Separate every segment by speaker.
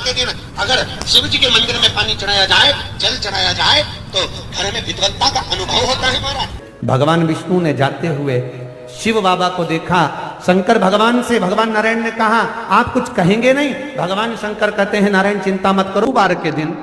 Speaker 1: के दिन अगर शिव जी के मंदिर में पानी चढ़ाया जाए, जल चढ़ाया जाए, तो घर में विद्वत्ता का अनुभव होता है महाराज।
Speaker 2: भगवान विष्णु ने जाते हुए शिव बाबा को देखा। शंकर भगवान से, भगवान नारायण ने कहा आप कुछ कहेंगे नहीं? भगवान शंकर कहते हैं नारायण चिंता मत करो, बार के दिन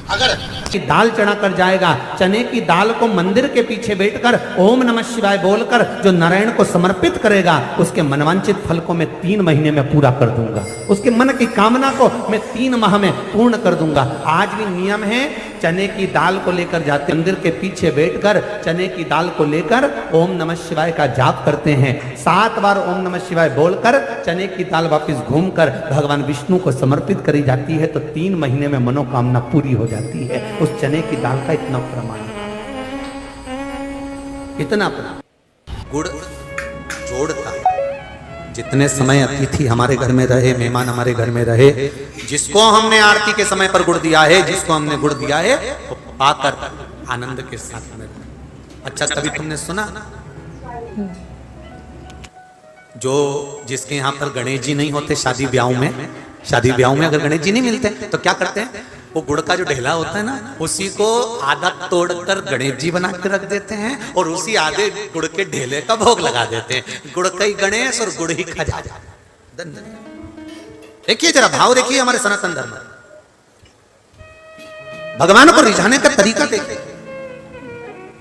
Speaker 1: अगर
Speaker 2: दाल चढ़ा कर जाएगा, चने की दाल को मंदिर के पीछे बैठकर ओम नमः शिवाय बोलकर जो नारायण को समर्पित करेगा, उसके मनवांचित फल को मैं 3 महीने में पूरा कर दूंगा, उसके मन की कामना को मैं 3 माह में पूर्ण कर दूंगा। आज भी नियम है, चने की दाल को लेकर जाते मंदिर के पीछे बैठकर चने की दाल को लेकर ओम नमः शिवाय का जाप करते हैं। 7 बार ओम नमः शिवाय बोलकर चने की दाल वापस घूमकर भगवान विष्णु को समर्पित करी जाती है, तो 3 महीने में मनोकामना पूरी हो जाती है। उस चने की दाल का इतना प्रमाण, इतना प्रमाण गुड़ जोड़ता है। जितने समय अतिथि हमारे घर में रहे, मेहमान हमारे घर में रहे, जिसको हमने आरती के समय पर गुड़ दिया है, जिसको हमने गुड़ दिया है, वो पाकर आनंद के साथ में। अच्छा, कभी तुमने सुना जो जिसके यहाँ पर गणेश जी नहीं होते, शादी ब्याह में अगर गणेश जी नहीं मिलते तो क्या करते हैं, वो गुड़ का जो ढेला होता है ना, उसी को आधा तोड़कर गणेश जी बना के रख देते हैं और उसी आधे गुड़ के ढेले का भोग लगा देते हैं। गुड़ का ही गणेश और गुड़ ही खजाना। देखिए जरा भाव देखिए हमारे सनातन धर्म में, भगवान को रिझाने का तरीका देखिए।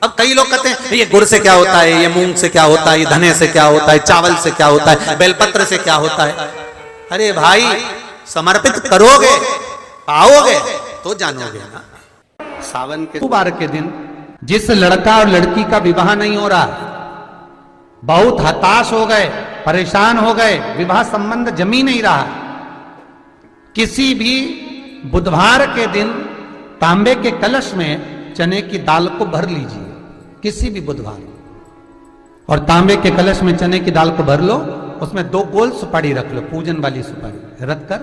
Speaker 2: अब कई लोग कहते हैं ये गुड़ से क्या होता है, ये मूंग से क्या होता है, ये धने से क्या होता है, चावल से क्या होता है, बेलपत्र से क्या होता है। अरे भाई, समर्पित करोगे, पाओगे तो जानोगे ना। सावन के बार के दिन जिस लड़का और लड़की का विवाह नहीं हो रहा, बहुत हताश हो गए, परेशान हो गए, विवाह संबंध जमी नहीं रहा, किसी भी बुधवार के दिन तांबे के कलश में चने की दाल को भर लीजिए, किसी भी बुधवार, और तांबे के कलश में चने की दाल को भर लो, उसमें 2 गोल सुपारी रख लो, पूजन वाली सुपारी रख कर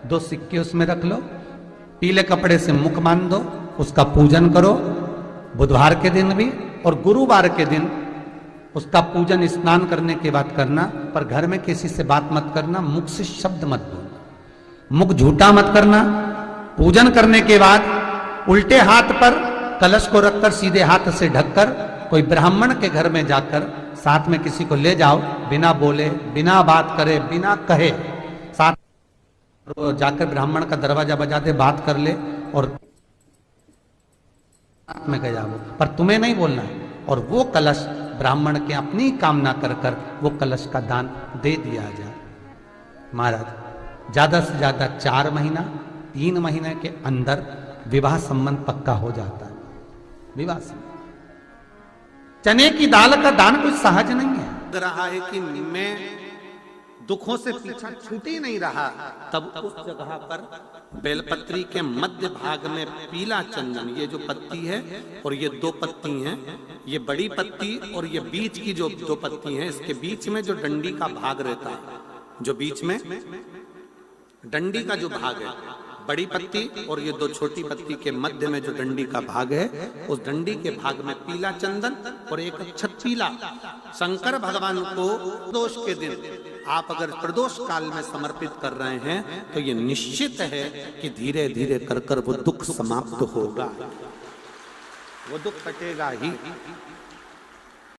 Speaker 2: 2 सिक्के उसमें रख लो, पीले कपड़े से मुख बांध दो, उसका पूजन करो बुधवार के दिन भी, और गुरुवार के दिन उसका पूजन स्नान करने के बाद करना। पर घर में किसी से बात मत करना, मुख से शब्द मत बोलना, मुख झूठा मत करना। पूजन करने के बाद उल्टे हाथ पर कलश को रखकर सीधे हाथ से ढककर कोई ब्राह्मण के घर में जाकर साथ में किसी को ले जाओ, बिना बोले, बिना बात करे, बिना कहे, साथ जाकर ब्राह्मण का दरवाजा बजा दे, बात कर ले और में गया वो, पर तुम्हें नहीं बोलना है। और वो कलश ब्राह्मण के अपनी कामना कर कर वो कलश का दान दे दिया जाए। महाराज, ज्यादा से ज्यादा 4 महीना 3 महीने के अंदर विवाह संबंध पक्का हो जाता है। विवाह संबंध, चने की दाल का दान कुछ सहज नहीं है। लग रहा है कि मैं दुखों से पीछा छूट ही नहीं रहा, तब उस जगह पर बेलपत्री के मध्य भाग में पीला चंदन, ये जो पत्ती है और ये 2 पत्ती हैं, ये बड़ी पत्ती और ये बीच की जो 2 पत्ती हैं, इसके बीच में जो डंडी का भाग रहता है, जो बीच में डंडी का जो भाग है, बड़ी पत्ती और ये 2 छोटी पत्ती के मध्य में जो डंडी का भाग है, उस डंडी के भाग में पीला चंदन और एक अक्षत पीला। शंकर भगवान को प्रदोष के दिन आप अगर प्रदोष काल में समर्पित कर रहे हैं तो ये निश्चित है कि धीरे धीरे कर कर वो दुख समाप्त होगा, वो दुख कटेगा ही।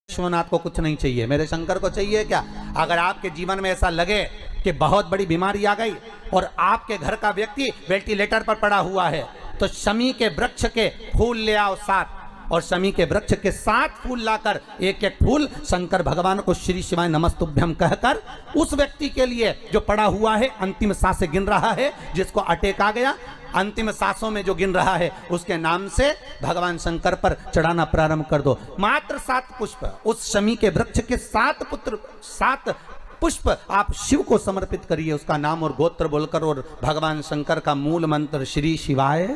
Speaker 2: विश्वनाथ को कुछ नहीं चाहिए, मेरे शंकर को चाहिए क्या? अगर आपके जीवन में ऐसा लगे कि बहुत बड़ी बीमारी आ गई और आपके घर का व्यक्ति वेंटिलेटर पर पड़ा हुआ है, तो शमी के वृक्ष के फूल ले आओ 7, और शमी के वृक्ष के 7 फूल लाकर एक एक फूल शंकर भगवान को श्री शिवाय नमस्तुभ्यं कहकर उस व्यक्ति के लिए जो पड़ा हुआ है, अंतिम सांसें गिन रहा है, जिसको अटैक आ गया, अंतिम सांसों में जो गिन रहा है, उसके नाम से भगवान शंकर पर चढ़ाना प्रारंभ कर दो। मात्र 7 पुष्प, उस शमी के वृक्ष के 7 पुष्प आप शिव को समर्पित करिए, उसका नाम और गोत्र बोलकर, और भगवान शंकर का मूल मंत्र श्री शिवाय,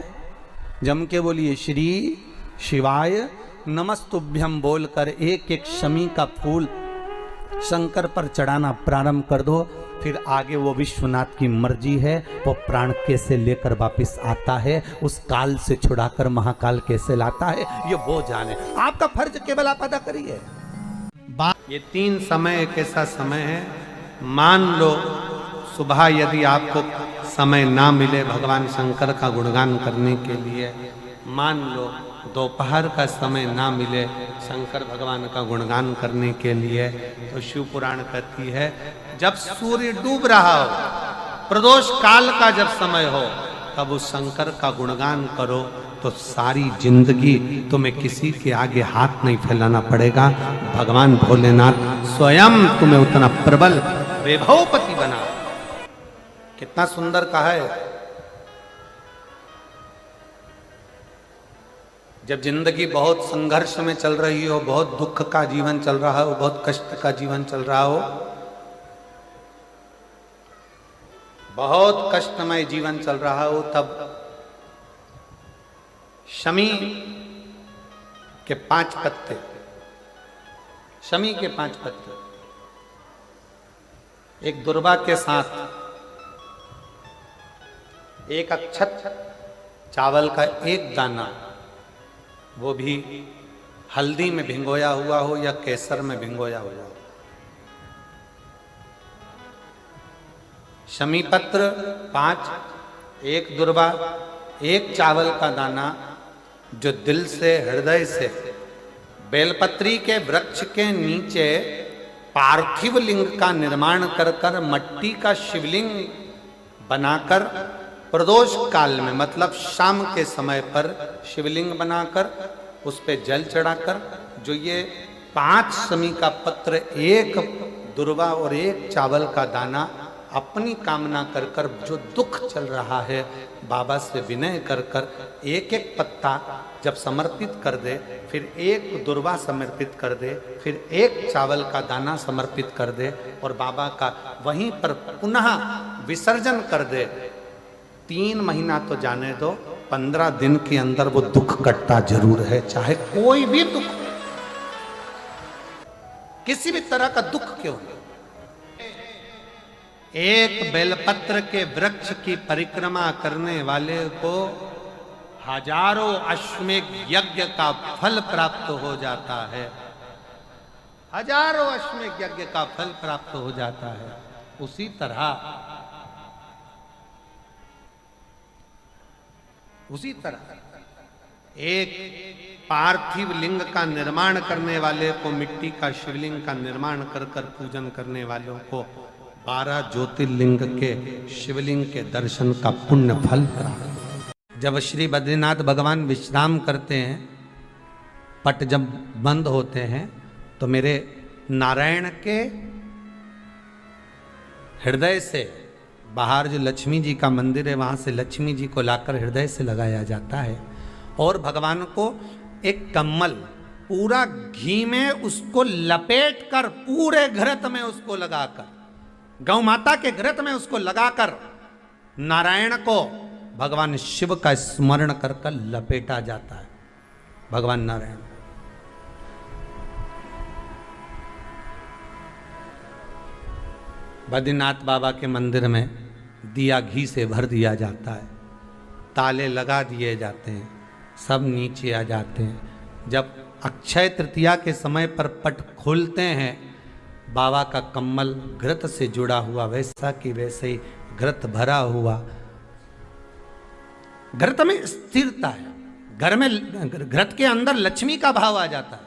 Speaker 2: जम के बोलिए श्री शिवाय नमस्तुभ्यं बोलकर एक एक शमी का फूल शंकर पर चढ़ाना प्रारंभ कर दो। फिर आगे वो विश्वनाथ की मर्जी है, वो प्राण कैसे लेकर वापिस आता है, उस काल से छुड़ाकर महाकाल कैसे लाता है, ये वो जाने। आपका फर्ज केवल आप अदा करिए। ये 3 समय एक ऐसा समय है, मान लो सुबह यदि आपको समय ना मिले भगवान शंकर का गुणगान करने के लिए, मान लो दोपहर का समय ना मिले शंकर भगवान का गुणगान करने के लिए, तो शिव पुराण कहती है जब सूर्य डूब रहा हो, प्रदोष काल का जब समय हो, तब उस शंकर का गुणगान करो तो सारी जिंदगी तुम्हें किसी के आगे हाथ नहीं फैलाना पड़ेगा। भगवान भोलेनाथ स्वयं तुम्हें उतना प्रबल वैभवपति बना। कितना सुंदर कहा है। जब जिंदगी बहुत संघर्ष में चल रही हो, बहुत दुख का जीवन चल रहा हो, बहुत कष्ट का जीवन चल रहा हो, बहुत कष्टमय जीवन चल रहा हो, तब शमी के 5 पत्ते, शमी के 5 पत्ते, एक दुर्वा के साथ एक अक्षत चावल का एक दाना, वो भी हल्दी में भिंगोया हुआ हो या केसर में भिंगोया हुआ हो, शमी पत्र 5, एक दुर्वा, एक चावल का दाना, जो दिल से हृदय से बेलपत्री के वृक्ष के नीचे पार्थिव लिंग का निर्माण कर कर मट्टी का शिवलिंग बनाकर प्रदोष काल में, मतलब शाम के समय पर शिवलिंग बनाकर उस पे जल चढ़ाकर, जो ये 5 शमी का पत्र, एक दुर्वा और एक चावल का दाना, अपनी कामना कर कर जो दुख चल रहा है बाबा से विनय कर कर एक एक पत्ता जब समर्पित कर दे, फिर एक दुर्वा समर्पित कर दे, फिर एक चावल का दाना समर्पित कर दे और बाबा का वहीं पर पुनः विसर्जन कर दे, 3 महीना तो जाने दो, 15 दिन के अंदर वो दुख कटता जरूर है, चाहे कोई भी दुख, किसी भी तरह का दुख क्यों नहीं। एक बेलपत्र के वृक्ष की परिक्रमा करने वाले को हजारों अश्वमेध यज्ञ का फल प्राप्त हो जाता है, हजारों अश्वमेध यज्ञ का फल प्राप्त हो जाता है। उसी तरह एक पार्थिव लिंग का निर्माण करने वाले को, मिट्टी का शिवलिंग का निर्माण कर कर पूजन करने वालों को 12 ज्योतिर्लिंग के शिवलिंग के दर्शन का पुण्य फल प्राप्त। जब श्री बद्रीनाथ भगवान विश्राम करते हैं, पट जब बंद होते हैं, तो मेरे नारायण के हृदय से बाहर जो लक्ष्मी जी का मंदिर है, वहां से लक्ष्मी जी को लाकर हृदय से लगाया जाता है और भगवान को एक कम्मल पूरा घी में उसको लपेट कर, पूरे घृत में उसको लगाकर, गौ माता के घृत में उसको लगाकर नारायण को भगवान शिव का स्मरण कर कर लपेटा जाता है। भगवान नारायण बद्रीनाथ बाबा के मंदिर में दिया घी से भर दिया जाता है, ताले लगा दिए जाते हैं, सब नीचे आ जाते हैं। जब अक्षय तृतीया के समय पर पट खोलते हैं, बाबा का कम्मल घृत से जुड़ा हुआ वैसा कि वैसे ही घृत भरा हुआ, घृत में स्थिरता है, घर में घृत के अंदर लक्ष्मी का भाव आ जाता है।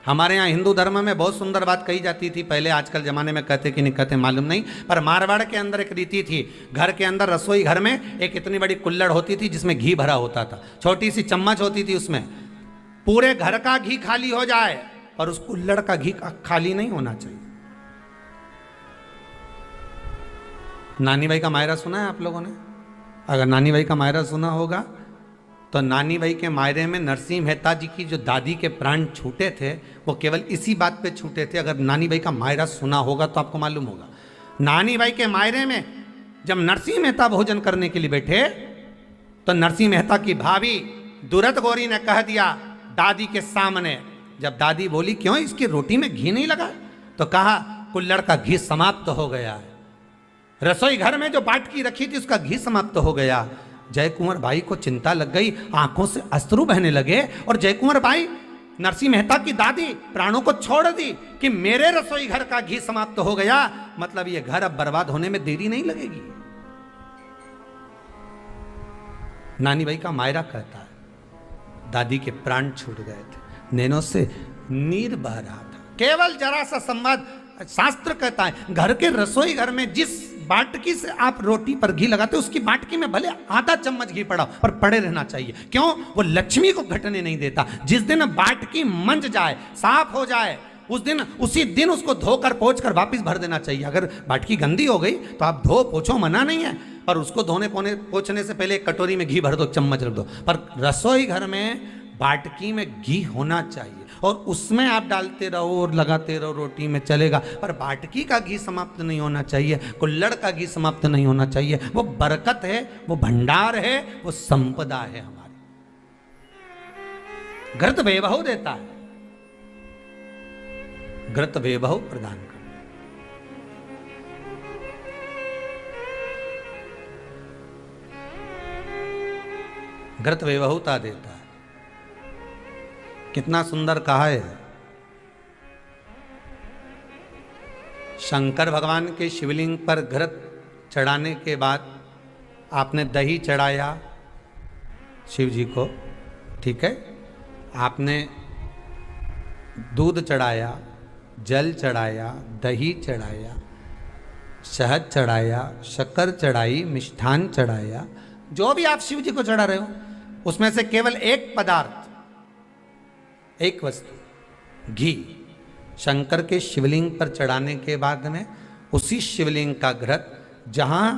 Speaker 2: हमारे यहाँ हिंदू धर्म में बहुत सुंदर बात कही जाती थी पहले, आजकल जमाने में कहते कि नहीं कहते मालूम नहीं, पर मारवाड़ के अंदर एक रीति थी, घर के अंदर रसोई घर में एक इतनी बड़ी कुल्हड़ होती थी जिसमें घी भरा होता था, छोटी सी चम्मच होती थी, उसमें पूरे घर का घी खाली हो जाए और उस कुल्हड़ का घी खाली नहीं होना चाहिए। नानी भाई का मायरा सुना है आप लोगों ने? अगर नानी भाई का मायरा सुना होगा तो नानी भाई के मायरे में नरसिंह मेहता जी की जो दादी के प्राण छूटे थे, वो केवल इसी बात पे छूटे थे। अगर नानी भाई का मायरा सुना होगा तो आपको मालूम होगा, नानी भाई के मायरे में जब नरसिंह मेहता भोजन करने के लिए बैठे तो नरसिंह मेहता की भाभी दुरत गौरी ने कह दिया दादी के सामने, जब दादी बोली क्यों इसकी रोटी में घी नहीं लगा, तो कहा कुल्हड़ का घी समाप्त हो गया है, रसोई घर में जो बाटकी रखी थी उसका घी समाप्त हो गया। जय कुंवर भाई को चिंता लग गई, आंखों से अश्रु बहने लगे और जय कुंवर भाई नरसिंह मेहता की दादी प्राणों को छोड़ दी कि मेरे रसोई घर का घी समाप्त हो गया, मतलब ये घर अब बर्बाद होने में देरी नहीं लगेगी। नानी भाई का मायरा कहता है, दादी के प्राण छूट गए थे, नैनों से नीर बह रहा था। केवल जरा सा संवाद। शास्त्र कहता है घर के रसोई घर में जिस बाटकी से आप रोटी पर घी लगाते उसकी बाटकी में भले आधा चम्मच घी पड़ा पर पड़े रहना चाहिए। क्यों? वो लक्ष्मी को घटने नहीं देता। जिस दिन बाटकी मंज जाए, साफ हो जाए, उसी दिन उसको धोकर पोंछ कर वापस भर देना चाहिए। अगर बाटकी गंदी हो गई तो आप धो पोछो, मना नहीं है, पर उसको धोने पोंछने से पहले एक कटोरी में घी भर दो, चम्मच रख दो। पर रसोई घर में बाटकी में घी होना चाहिए और उसमें आप डालते रहो और लगाते रहो, रोटी में चलेगा, पर बाटकी का घी समाप्त नहीं होना चाहिए, कुल्हड़ का घी समाप्त नहीं होना चाहिए। वो बरकत है, वो भंडार है, वो संपदा है हमारी। घृत वैभव देता है, घृत वैभव प्रदान कर। घृत वैभवता देता है। कितना सुंदर कहा है। शंकर भगवान के शिवलिंग पर घृत चढ़ाने के बाद आपने दही चढ़ाया शिव जी को, ठीक है, आपने दूध चढ़ाया, जल चढ़ाया, दही चढ़ाया, शहद चढ़ाया, शक्कर चढ़ाई, मिष्ठान चढ़ाया, जो भी आप शिव जी को चढ़ा रहे हो उसमें से केवल एक पदार्थ, एक वस्तु, घी, शंकर के शिवलिंग पर चढ़ाने के बाद में उसी शिवलिंग का घृत, जहां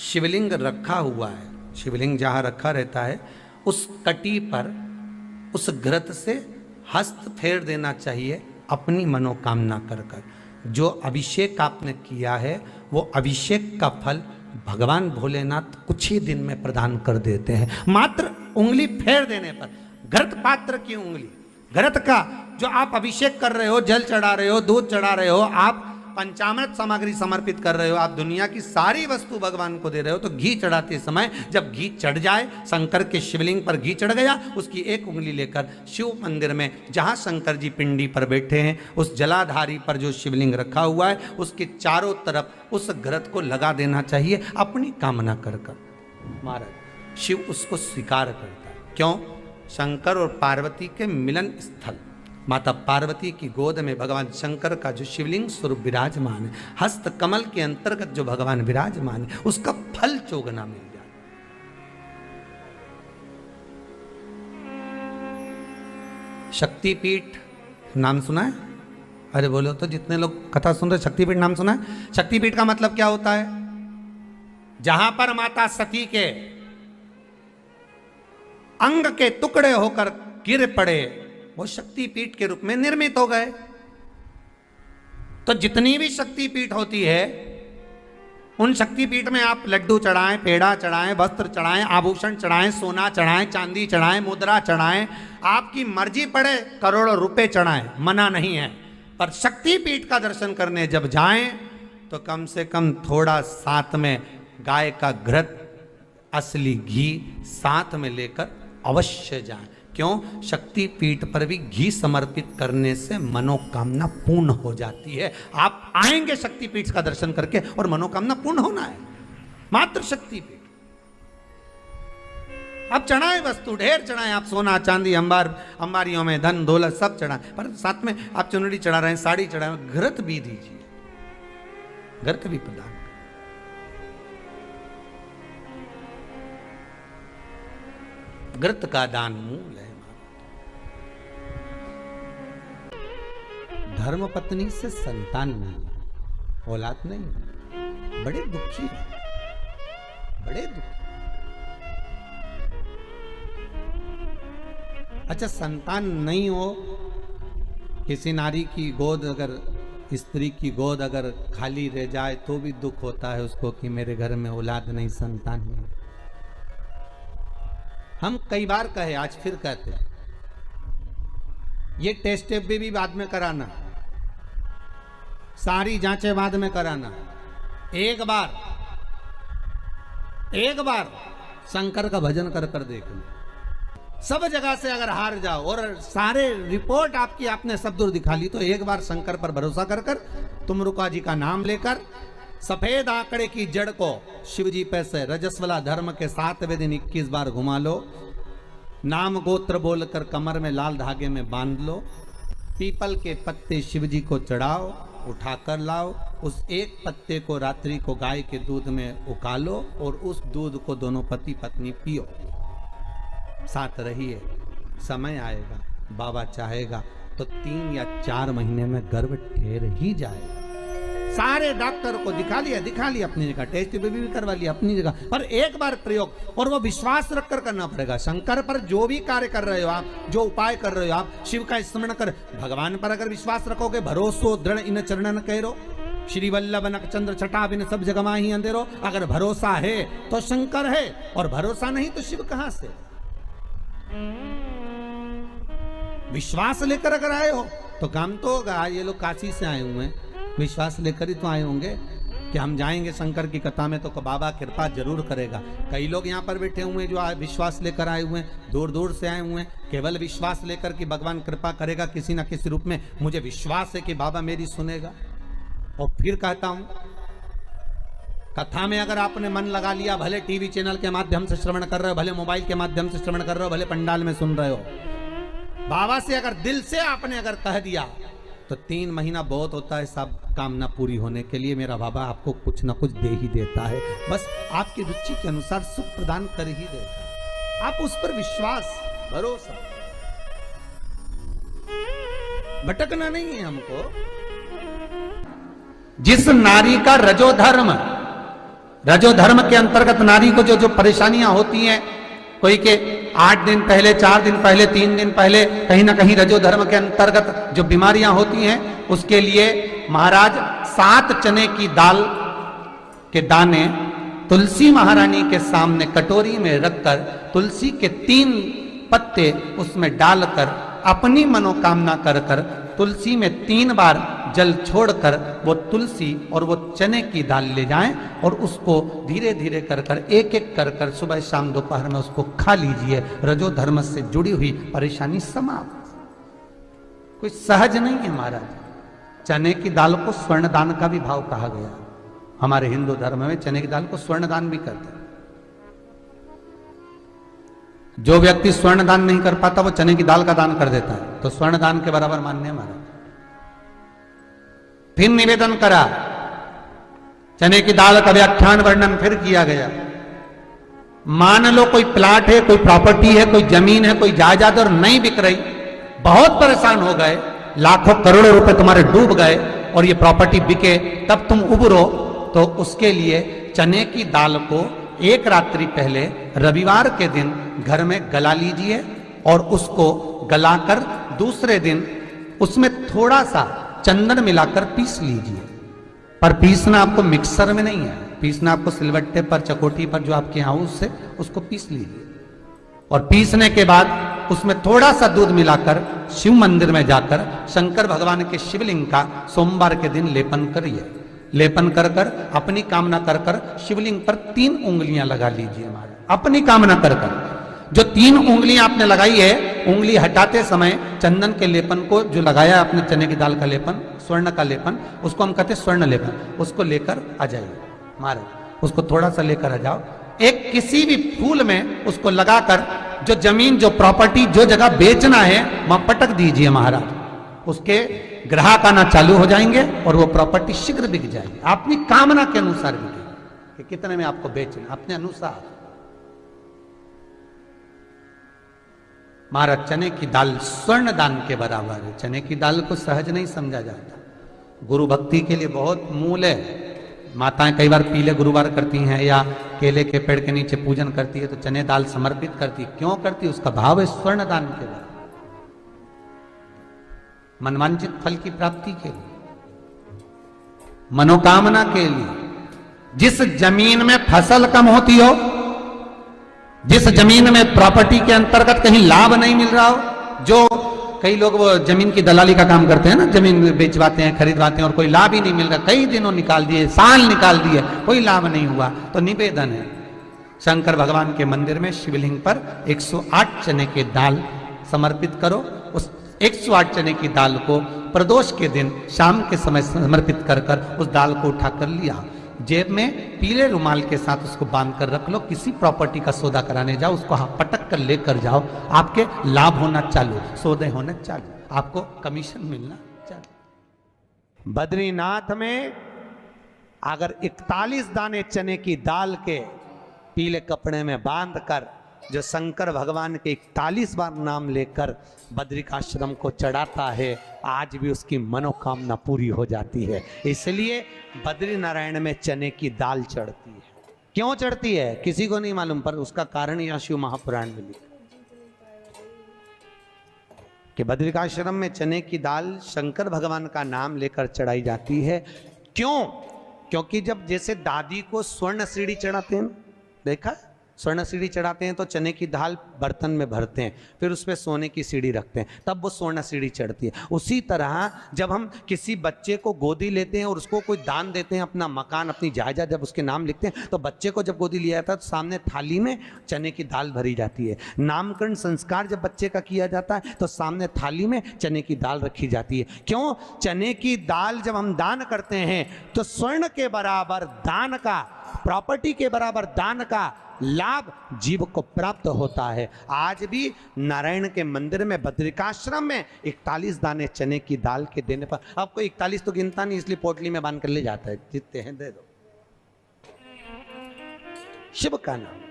Speaker 2: शिवलिंग रखा हुआ है, शिवलिंग जहां रखा रहता है, उस कटी पर उस घृत से हस्त फेर देना चाहिए अपनी मनोकामना कर कर। जो अभिषेक आपने किया है वो अभिषेक का फल भगवान भोलेनाथ कुछ ही दिन में प्रदान कर देते हैं। मात्र उंगली फेर देने पर, घृत पात्र की उंगली, घृत का जो आप अभिषेक कर रहे हो, जल चढ़ा रहे हो, दूध चढ़ा रहे हो, आप पंचामृत सामग्री समर्पित कर रहे हो, आप दुनिया की सारी वस्तु भगवान को दे रहे हो, तो घी चढ़ाते समय जब घी चढ़ जाए, शंकर के शिवलिंग पर घी चढ़ गया, उसकी एक उंगली लेकर शिव मंदिर में जहां शंकर जी पिंडी पर बैठे हैं, उस जलाधारी पर जो शिवलिंग रखा हुआ है उसके चारों तरफ उस घृत को लगा देना चाहिए अपनी कामना कर कर। महाराज शिव उसको स्वीकार करता है। क्यों? शंकर और पार्वती के मिलन स्थल, माता पार्वती की गोद में भगवान शंकर का जो शिवलिंग स्वरूप विराजमान है, हस्त कमल के अंतर्गत जो भगवान विराजमान है, उसका फल चोगना मिल जाए। शक्तिपीठ नाम सुना है? अरे बोलो तो, जितने लोग कथा सुन रहे, शक्तिपीठ नाम सुना है? शक्तिपीठ का मतलब क्या होता है? जहां पर माता सती के अंग के टुकड़े होकर गिर पड़े, वो शक्तिपीठ के रूप में निर्मित हो गए। तो जितनी भी शक्तिपीठ होती है, उन शक्तिपीठ में आप लड्डू चढ़ाएं, पेड़ा चढ़ाएं, वस्त्र चढ़ाएं, आभूषण चढ़ाएं, सोना चढ़ाएं, चांदी चढ़ाएं, मुद्रा चढ़ाएं, आपकी मर्जी पड़े करोड़ों रुपए चढ़ाएं, मना नहीं है। पर शक्तिपीठ का दर्शन करने जब जाएं तो कम से कम थोड़ा साथ में गाय का घृत, असली घी साथ में लेकर अवश्य जाएं। क्यों? शक्तिपीठ पर भी घी समर्पित करने से मनोकामना पूर्ण हो जाती है। आप आएंगे शक्तिपीठ का दर्शन करके और मनोकामना पूर्ण होना है। मात्र शक्तिपीठ। आप चढ़ाएं वस्तु, ढेर चढ़ाएं, आप सोना चांदी, अंबारियों में धन दौलत सब चढ़ाएं, पर साथ में आप चुनरी चढ़ा रहे हैं, साड़ी चढ़ाएं, घृत भी दीजिए, घृत भी प्रदान। घृत का दान मूल है। धर्म पत्नी से संतान नहीं, औलाद नहीं, बड़े दुखी है, बड़े दुखी। अच्छा, संतान नहीं हो, किसी नारी की गोद, अगर स्त्री की गोद अगर खाली रह जाए तो भी दुख होता है उसको कि मेरे घर में औलाद नहीं, संतान नहीं। हम कई बार कहे, आज फिर कहते हैं, ये टेस्ट भी बाद में कराना, सारी जांचें बाद में कराना। एक बार शंकर का भजन कर कर देख लो, सब जगह से अगर हार जाओ और सारे रिपोर्ट आपकी आपने सब दूर दिखा ली, तो एक बार शंकर पर भरोसा कर कर तुम रुका जी का नाम लेकर सफेद आंकड़े की जड़ को शिव जी पे से रजस्वला धर्म के 7वें दिन 21 बार घुमा लो, नाम गोत्र बोलकर कमर में लाल धागे में बांध लो, पीपल के पत्ते शिव जी को चढ़ाओ, उठाकर लाओ, उस एक पत्ते को रात्रि को गाय के दूध में उकालो और उस दूध को दोनों पति पत्नी पियो, साथ रहिए। समय आएगा, बाबा चाहेगा तो 3 या 4 महीने में गर्भ ठहर ही जाएगा। सारे डॉक्टर को दिखा लिया अपनी जगह, टेस्ट भी करवा लिया अपनी जगह, पर एक बार प्रयोग, और वो विश्वास रखकर करना पड़ेगा। शंकर पर जो भी कार्य कर रहे हो आप, जो उपाय कर रहे हो आप, शिव का स्मरण कर, भगवान पर अगर विश्वास रखोगे, भरोसो दृढ़ इन चरणन कहो, श्री वल्लभ नखचंद्र छटा बिन सब जगमा ही अंधेरो। अगर भरोसा है तो शंकर है, और भरोसा नहीं तो शिव कहां से। विश्वास लेकर अगर आए हो तो काम तो होगा। ये लोग काशी से आए हुए हैं, विश्वास लेकर ही तो आए होंगे कि हम जाएंगे शंकर की कथा में तो बाबा कृपा जरूर करेगा। कई लोग यहाँ पर बैठे हुए हैं जो विश्वास लेकर आए हुए हैं, दूर दूर से आए हुए हैं, केवल विश्वास लेकर कि भगवान कृपा करेगा किसी ना किसी रूप में, मुझे विश्वास है कि बाबा मेरी सुनेगा। और फिर कहता हूं, कथा में अगर आपने मन लगा लिया, भले टीवी चैनल के माध्यम से श्रवण कर रहे हो, भले मोबाइल के माध्यम से श्रवण कर रहे हो, भले पंडाल में सुन रहे हो, बाबा से अगर दिल से आपने अगर कह दिया तो 3 महीना बहुत होता है सब कामना पूरी होने के लिए। मेरा बाबा आपको कुछ ना कुछ दे ही देता है, बस आपकी रुचि के अनुसार सुख प्रदान कर ही देता है। आप उस पर विश्वास, भरोसा, भटकना नहीं है हमको। जिस नारी का रजोधर्म के अंतर्गत नारी को जो जो परेशानियां होती हैं, कोई के 8 दिन पहले, 4 दिन पहले, 3 दिन पहले कहीं ना कहीं रजोधर्म के अंतर्गत जो बीमारियां होती हैं, उसके लिए महाराज 7 चने की दाल के दाने तुलसी महारानी के सामने कटोरी में रखकर तुलसी के 3 पत्ते उसमें डालकर अपनी मनोकामना कर कर तुलसी में 3 बार जल छोड़कर वो तुलसी और वो चने की दाल ले जाएं और उसको धीरे धीरे कर कर एक एक कर कर सुबह शाम दोपहर में उसको खा लीजिए। रजोधर्म से जुड़ी हुई परेशानी समाप्त। कोई सहज नहीं है महाराज। चने की दाल को स्वर्ण दान का भी भाव कहा गया। हमारे हिंदू धर्म में चने की दाल को स्वर्ण दान भी करते हैं। जो व्यक्ति स्वर्ण दान नहीं कर पाता वो चने की दाल का दान कर देता है, तो स्वर्ण दान के बराबर मान्य है महाराज। फिर निवेदन करा, चने की दाल का व्याख्यान वर्णन फिर किया गया। मान लो कोई प्लाट है, कोई प्रॉपर्टी है, कोई जमीन है, कोई जायदाद और नहीं बिक रही, बहुत परेशान हो गए, लाखों करोड़ों रुपए तुम्हारे डूब गए और ये प्रॉपर्टी बिके, तब तुम उबरो, तो उसके लिए चने की दाल को एक रात्रि पहले रविवार के दिन घर में गला लीजिए और उसको गलाकर दूसरे दिन उसमें थोड़ा सा चंदन मिलाकर पीस लीजिए। पर पीसना आपको मिक्सर में नहीं है, पीसना आपको सिलबट्टे पर, चकोटी पर जो आपके यहाँ उससे उसको पीस लीजिए। और पीसने के बाद उसमें थोड़ा सा दूध मिलाकर शिव मंदिर में जाकर शंकर भगवान के शिवलिंग का सोमवार के दिन लेपन करिए। लेपन कर कर अपनी कामना कर कर शिवलिंग पर 3 उंगलियां लगा लीजिए महाराज, अपनी कामना कर कर। जो 3 उंगलियां आपने लगाई है, उंगली हटाते समय चंदन के लेपन को जो लगाया आपने, चने की दाल का लेपन, स्वर्ण का लेपन, उसको हम कहते हैं स्वर्ण लेपन, उसको लेकर आ जाइए महाराज। उसको थोड़ा सा लेकर आ जाओ, एक किसी भी फूल में उसको लगाकर जो जमीन, जो प्रॉपर्टी, जो जगह बेचना है वहां पटक दीजिए महाराज। उसके ग्राहक आना चालू हो जाएंगे और वो प्रॉपर्टी शीघ्र बिक जाएगी। अपनी कामना के अनुसार बिकेगी कि कितने में आपको बेचना, अपने अनुसार। महाराज चने की दाल स्वर्ण दान के बराबर है। चने की दाल को सहज नहीं समझा जाता, गुरु भक्ति के लिए बहुत मूल है। माताएं कई बार पीले गुरुवार करती हैं या केले के पेड़ के नीचे पूजन करती है तो चने दाल समर्पित करती है। क्यों करती है? उसका भाव है स्वर्ण दान के बराबर, मनवांचित फल की प्राप्ति के लिए, मनोकामना के लिए। जिस जमीन में फसल कम होती हो, जिस जमीन में प्रॉपर्टी के अंतर्गत कहीं लाभ नहीं मिल रहा हो, जो कई लोग वो जमीन की दलाली का काम करते हैं ना, जमीन बेचवाते हैं, खरीदवाते हैं और कोई लाभ ही नहीं मिल रहा, कई दिनों निकाल दिए, साल निकाल दिए, कोई लाभ नहीं हुआ, तो निवेदन है शंकर भगवान के मंदिर में शिवलिंग पर 108 चने के दाल समर्पित करो। उस 108 चने की दाल को प्रदोष के दिन शाम के समय समर्पित कर कर उस दाल को उठाकर लिया, जेब में पीले रुमाल के साथ उसको बांध कर रख लो। किसी प्रॉपर्टी का सौदा कराने जाओ, उसको पटक कर लेकर जाओ, आपके लाभ होना चालू, सौदे होने चालू, आपको कमीशन मिलना चालू। बद्रीनाथ में अगर 41 दाने चने की दाल के पीले कपड़े में बांध कर जो शंकर भगवान के 41 बार नाम लेकर बद्रिकाश्रम को चढ़ाता है, आज भी उसकी मनोकामना पूरी हो जाती है। इसलिए बद्री नारायण में चने की दाल चढ़ती है। क्यों चढ़ती है किसी को नहीं मालूम, पर उसका कारण यह शिव महापुराण में लिखा कि बद्रिकाश्रम में चने की दाल शंकर भगवान का नाम लेकर चढ़ाई जाती है। क्यों? क्योंकि जब जैसे दादी को स्वर्ण सीढ़ी चढ़ाते हैं, देखा स्वर्ण सीढ़ी चढ़ाते हैं तो चने की दाल बर्तन में भरते हैं, फिर उस पर सोने की सीढ़ी रखते हैं, तब वो स्वर्ण सीढ़ी चढ़ती है। उसी तरह जब हम किसी बच्चे को गोदी लेते हैं और उसको कोई दान देते हैं, अपना मकान अपनी जायदाद जब उसके नाम लिखते हैं, तो बच्चे को जब गोदी लिया जाता है तो सामने थाली में चने की दाल भरी जाती है। नामकरण संस्कार जब बच्चे का किया जाता है तो सामने थाली में चने की दाल रखी जाती है। क्यों? चने की दाल जब हम दान करते हैं तो स्वर्ण के बराबर दान का, प्रॉपर्टी के बराबर दान का लाभ जीव को प्राप्त होता है। आज भी नारायण के मंदिर में बद्रिकाश्रम में 41 दाने चने की दाल के देने पर, आपको 41 तो गिनता नहीं इसलिए पोटली में बांध कर ले जाता है, जितने हैं दे दो, शिव का नाम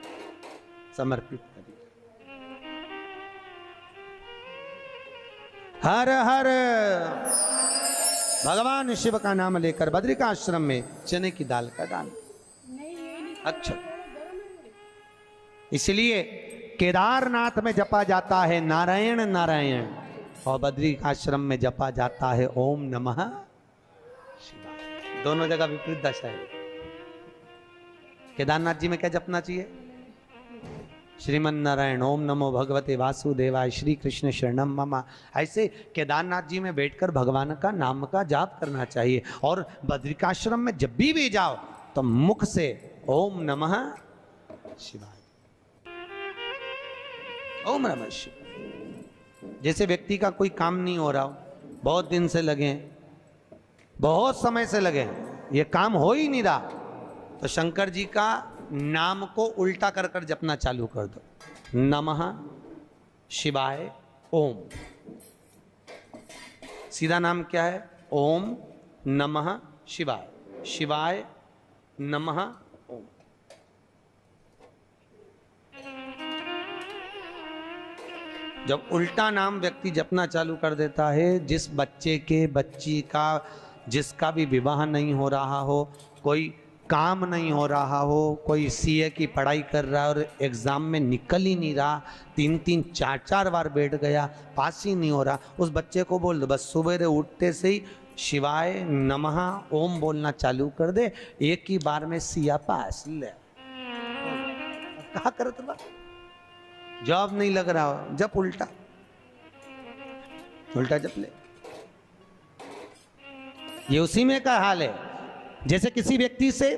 Speaker 2: समर्पित करिए। हर हर भगवान शिव का नाम लेकर बद्रिकाश्रम में चने की दाल का दान। अच्छा, इसलिए केदारनाथ में जपा जाता है नारायण नारायण और बद्रिकाश्रम में जपा जाता है ओम नमः शिवाय। दोनों जगह विपरीत दशा है। केदारनाथ जी में क्या जपना चाहिए? श्रीमन नारायण, ओम नमो भगवते वासुदेवाय, श्री कृष्ण शरणम मम। ऐसे केदारनाथ जी में बैठकर भगवान का नाम का जाप करना चाहिए। और बद्रिकाश्रम में जब भी जाओ तो मुख से ओम नमः शिवाय, ओम नमः शिवाय। जैसे व्यक्ति का कोई काम नहीं हो रहा हो, बहुत दिन से लगे, बहुत समय से लगे, ये काम हो ही नहीं रहा, तो शंकर जी का नाम को उल्टा कर कर जपना चालू कर दो। नमः शिवाय ओम। सीधा नाम क्या है? ओम नमः शिवाय, शिवाय नमः ओम। जब उल्टा नाम व्यक्ति जपना चालू कर देता है, जिस बच्चे के, बच्ची का, जिसका भी विवाह नहीं हो रहा हो, कोई काम नहीं हो रहा हो, कोई सीए की पढ़ाई कर रहा है और एग्ज़ाम में निकल ही नहीं रहा, 3-3 4-4 बार बैठ गया, पास ही नहीं हो रहा, उस बच्चे को बोल दो बस सुबह उठते से ही शिवाय नमः ओम बोलना चालू कर दे, एक ही बार में सिया पास ले। कहा करत बा, जॉब नहीं लग रहा हो, जब उल्टा उल्टा जप ले। ये उसी में का हाल है। जैसे किसी व्यक्ति से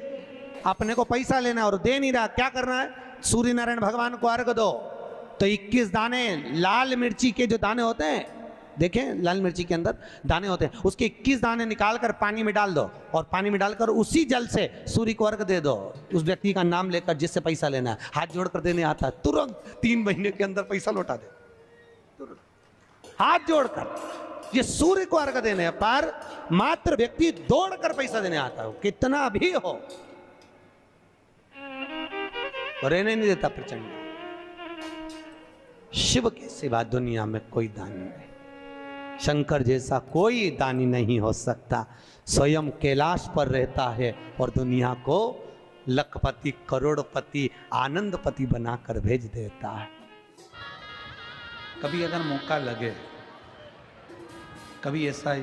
Speaker 2: अपने को पैसा लेना और दे नहीं रहा, क्या करना है? सूर्य नारायण भगवान को अर्घ दो। तो 21 दाने लाल मिर्ची के जो दाने होते हैं, देखें लाल मिर्ची के अंदर दाने होते हैं, उसके 21 दाने निकालकर पानी में डाल दो और पानी में डालकर उसी जल से सूर्य को अर्घ दे दो। उस व्यक्ति का नाम लेकर जिससे पैसा लेना है, हाथ जोड़कर देने आता है, तुरंत 3 महीने के अंदर पैसा लौटा दे, तुरंत हाथ जोड़कर। ये सूर्य को अर्घ देने पर मात्र व्यक्ति दौड़कर पैसा देने आता है, कितना भी हो, रहने नहीं देता प्रचंड। शिव के सिवा दुनिया में कोई दानी नहीं, शंकर जैसा कोई दानी नहीं हो सकता। स्वयं कैलाश पर रहता है और दुनिया को लखपति, करोड़पति, आनंदपति बनाकर भेज देता है। कभी अगर मौका लगे, कभी ऐसा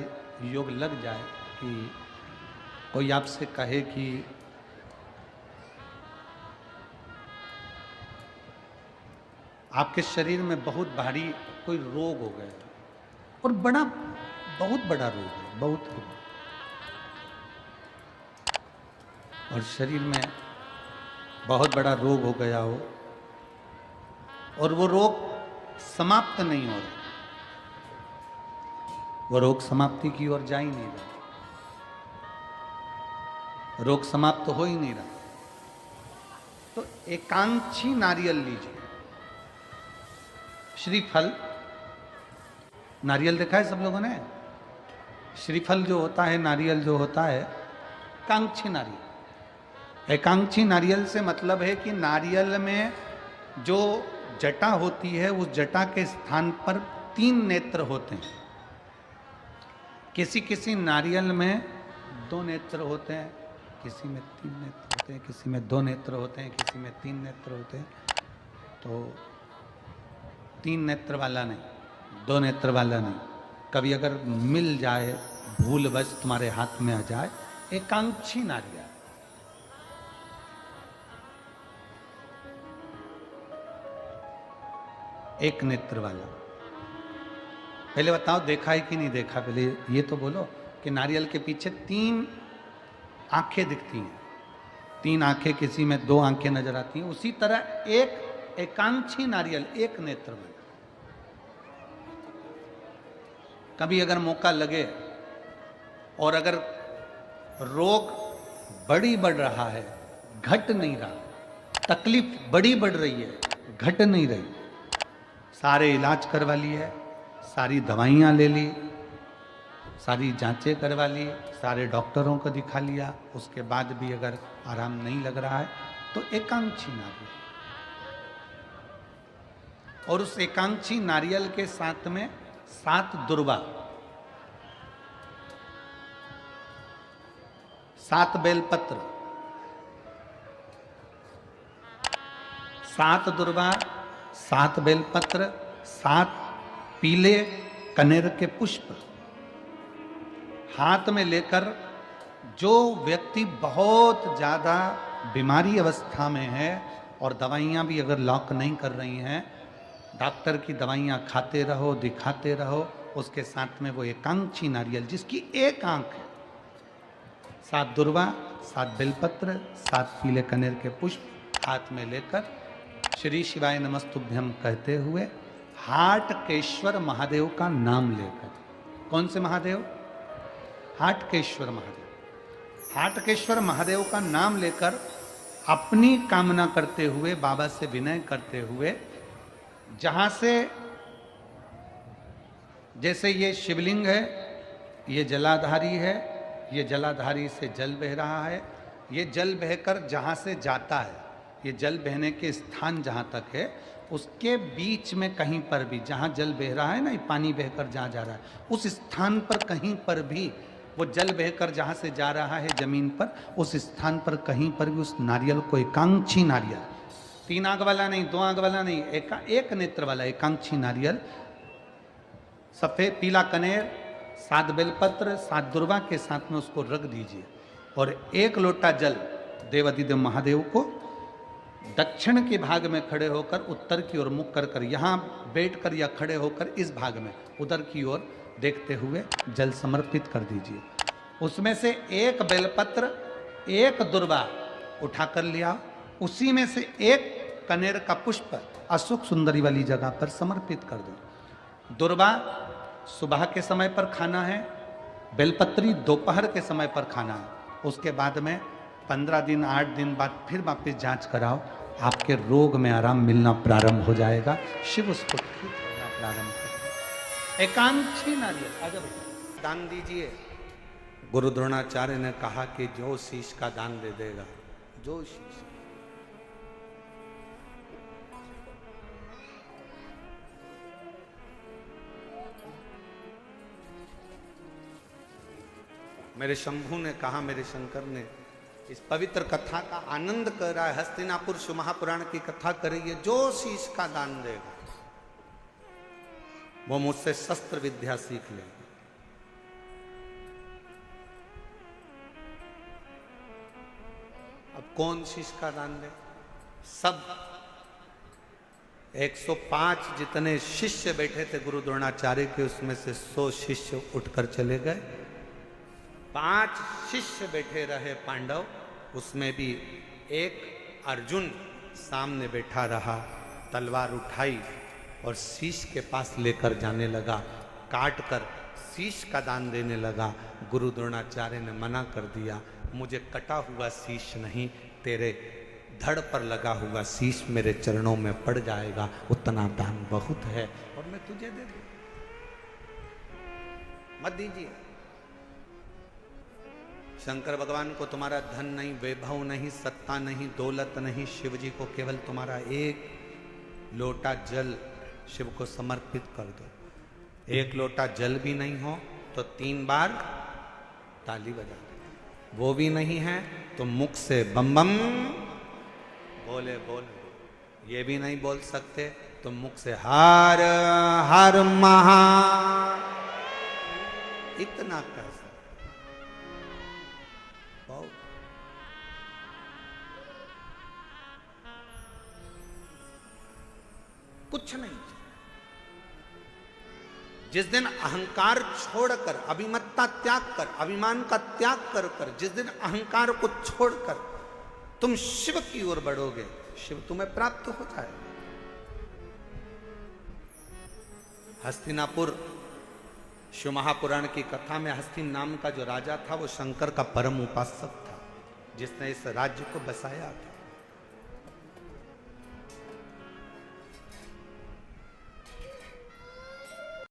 Speaker 2: योग लग जाए कि कोई आपसे कहे कि आपके शरीर में बहुत भारी कोई रोग हो गया और बहुत बड़ा रोग है, बहुत रोग, और शरीर में बहुत बड़ा रोग हो गया हो और वो रोग समाप्त नहीं हो रहा, वो रोग समाप्ति की ओर जा ही नहीं रहा, रोग समाप्त हो ही नहीं रहा, तो एकांक्षी नारियल लीजिए। श्रीफल, नारियल देखा है सब लोगों ने? श्रीफल जो होता है, नारियल जो होता है, एकांक्षी नारियल। एकांक्षी नारियल से मतलब है कि नारियल में जो जटा होती है उस जटा के स्थान पर 3 नेत्र होते हैं। किसी किसी नारियल में 2 नेत्र होते हैं, किसी में 3 नेत्र होते हैं, किसी में 2 नेत्र होते हैं, किसी में 3 नेत्र होते हैं। तो 3 नेत्र वाला नहीं, 2 नेत्र वाला नहीं, कभी अगर मिल जाए, भूलवश तुम्हारे हाथ में आ जाए, एकांक्षी नारियल। एक नेत्र वाला। पहले बताओ देखा है कि नहीं देखा? पहले ये तो बोलो कि नारियल के पीछे 3 आंखें दिखती हैं, 3 आंखें, किसी में 2 आंखें नजर आती हैं। उसी तरह एक एकांक्षी नारियल, एक नेत्र वाला। कभी अगर मौका लगे और अगर रोग बढ़ रहा है, घट नहीं रहा, तकलीफ बढ़ रही है, घट नहीं रही, सारे इलाज करवा लिए, सारी दवाइयाँ ले ली, सारी जांचें करवा ली, सारे डॉक्टरों को दिखा लिया, उसके बाद भी अगर आराम नहीं लग रहा है तो एकांक्षी नारियल। और उस एकांक्षी नारियल के साथ में 7 दुर्वा, 7 बेलपत्र, 7 दुर्वा, 7 बेलपत्र, 7 पीले कनेर के पुष्प हाथ में लेकर, जो व्यक्ति बहुत ज़्यादा बीमारी अवस्था में है और दवाइयाँ भी अगर लॉक नहीं कर रही हैं, डॉक्टर की दवाइयाँ खाते रहो, दिखाते रहो, उसके साथ में वो एकांक्षी नारियल जिसकी एक आंख है, 7 दुर्वा, 7 बेलपत्र, 7 पीले कनेर के पुष्प हाथ में लेकर श्री शिवाय नमस्तुभ्यम कहते हुए हाटकेश्वर महादेव का नाम लेकर। कौन से महादेव? हाटकेश्वर महादेव। हाटकेश्वर महादेव का नाम लेकर अपनी कामना करते हुए, बाबा से विनय करते हुए, जहां से, जैसे ये शिवलिंग है, ये जलाधारी है, ये जलाधारी से जल बह रहा है, ये जल बहकर जहां से जाता है, ये जल बहने के स्थान जहाँ तक है, उसके बीच में कहीं पर भी, जहाँ जल बह रहा है ना, ये पानी बहकर जहाँ जा रहा है, उस स्थान पर कहीं पर भी, वो जल बहकर जहाँ से जा रहा है जमीन पर, उस स्थान पर कहीं पर भी उस नारियल को, एकांक्षी नारियल, 3 आंख वाला नहीं, 2 आंख वाला नहीं, एक नेत्र वाला एकांक्षी नारियल, सफ़ेद पीला कनेर, 7 बेलपत्र, 7 दुर्वा के साथ में उसको रख दीजिए और 1 लोटा जल देवाधिदेव महादेव को दक्षिण के भाग में खड़े होकर, उत्तर की ओर मुख कर कर, यहाँ बैठकर या खड़े होकर इस भाग में उधर की ओर देखते हुए जल समर्पित कर दीजिए। उसमें से 1 बेलपत्र, 1 दुर्वा उठा कर लिया, उसी में से 1 कनेर का पुष्प अशोक सुंदरी वाली जगह पर समर्पित कर दो। दुर्वा सुबह के समय पर खाना है, बेलपत्री दोपहर के समय पर खाना है। उसके बाद में 15 दिन 8 दिन बाद फिर वापस जांच कराओ, आपके रोग में आराम मिलना प्रारंभ हो जाएगा। शिव उसको ठीक होना प्रारंभ कर। एकांक्षी नारियल आजा बेटा दान दीजिए। गुरु द्रोणाचार्य ने कहा कि जो शीश का दान दे देगा, जो शीश, मेरे शंभू ने कहा, मेरे शंकर ने, इस पवित्र कथा का आनंद कर रहा है, हस्तिनापुर शिव महापुराण की कथा करिए, जो शीश का दान देगा वो मुझसे शस्त्र विद्या सीख लेगा। अब कौन शीश का दान दे? सब 105 जितने शिष्य बैठे थे गुरु द्रोणाचार्य के, उसमें से 100 शिष्य उठकर चले गए। 5 शिष्य बैठे रहे पांडव, उसमें भी एक अर्जुन सामने बैठा रहा, तलवार उठाई और शीश के पास लेकर जाने लगा, काट कर शीश का दान देने लगा। गुरु द्रोणाचार्य ने मना कर दिया, मुझे कटा हुआ शीश नहीं, तेरे धड़ पर लगा हुआ शीश मेरे चरणों में पड़ जाएगा, उतना दान बहुत है और मैं तुझे दे दूं, मत दीजिए। शंकर भगवान को तुम्हारा धन नहीं, वैभव नहीं, सत्ता नहीं, दौलत नहीं, शिव जी को केवल तुम्हारा एक लोटा जल शिव को समर्पित कर दो। एक लोटा जल भी नहीं हो तो 3 बार ताली बजा दो, वो भी नहीं है तो मुख से बम बम बोले बोले, ये भी नहीं बोल सकते तो मुख से हर हर महा, इतना कर सकते बहुत। कुछ नहीं। जिस दिन अहंकार छोड़कर, अभिमत्ता त्याग कर, अभिमान का त्याग कर कर, जिस दिन अहंकार को छोड़कर तुम शिव की ओर बढ़ोगे, शिव तुम्हें प्राप्त हो जाएगा। हस्तिनापुर शिव महापुराण की कथा में हस्तिन नाम का जो राजा था वो शंकर का परम उपासक था, जिसने इस राज्य को बसाया था।